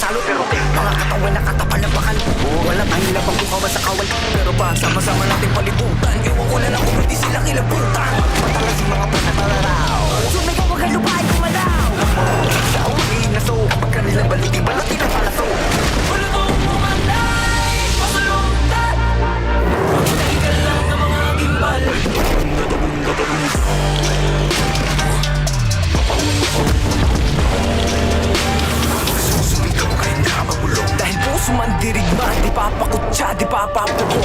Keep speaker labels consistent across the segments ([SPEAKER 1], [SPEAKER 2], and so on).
[SPEAKER 1] salo. Pero mga katawan na katapal na bakal. Wala tayong labang bukawa sa kawal. Pero pag sama-sama natin palibutan, ewan ko na lang kung hindi sila kilabutan. Matalas yung mga panatararaw. Sumigaw wag ang lupain kumalaw. Sa uwiin na so, kapag kanilang balitin, balatin ang palaso. Wala tong pumanday, pasaluntan. Magtaigal lang ng mga gimbal. Sumigaw kayo na mabulong. Dahil puso man dirigma, di papakutsa, di papapugong.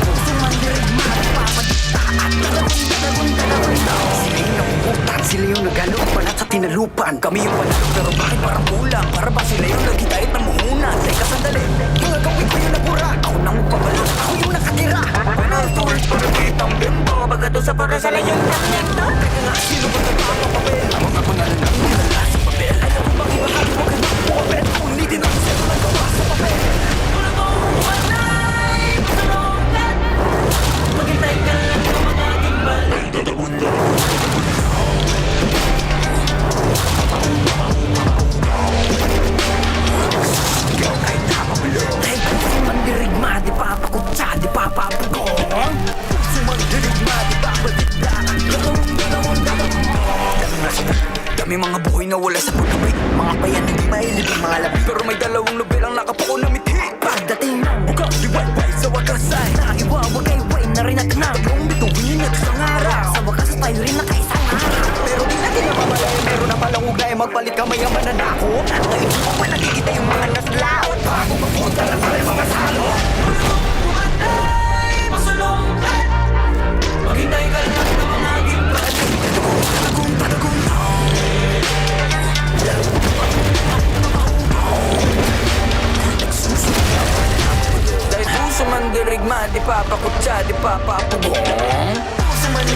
[SPEAKER 1] Puso man dirigma, di papadikta. At dalawang sila yung napuputan, sila yung nagalo panat sa tinalupan. Kami yung panalo pero bakit parang kulang? Para ba sila yung nagitahit ng muhunan? Teka sandali, mga gawin ko yung nabura. Ako nang magpapalo, ako yung nakatira. Panatulit para kitang bimbo. Baga to sa para sa layong kaknekto. Teka nga, sino ba nagpapapapel? Ang mga pangalan ng nilala sa papel. Alam mo bang ibahagi mo ganun po kapel? Kung hindi din ako sila nagawa sa papel. Wala mo, walay, pasalungan. Maghintay ka lang ng mga gimbal. Dahil puso man dirigma, di papakutsa, di papapugong. Puso man dirigma, di papadikta. Dami mga buhay na wala sa pagkabit. Mga bayan hindi mahilig ang mga labi. Pero may dalawang nobel ang nakapuko na mithi. Pagdating ng bukang liwayway sa wakas ay naiwawagay-way na rin at nang tatlong bituin at isang araw. Sa wakas tayo rin nakaisang araw. Pero di natin napamalay, meron na palang ugnay. Magpalit ka mayaman na nako. Ngayon di ko pa nakikita yung mga naslaot. Bago mapunta na pala yung mga salo. Pumatay, pasalungkat. Maghintay ka lang ng mga gimbal. Tadagong dahil puso man dirigma, di papakutsa, di papapugong. Puso man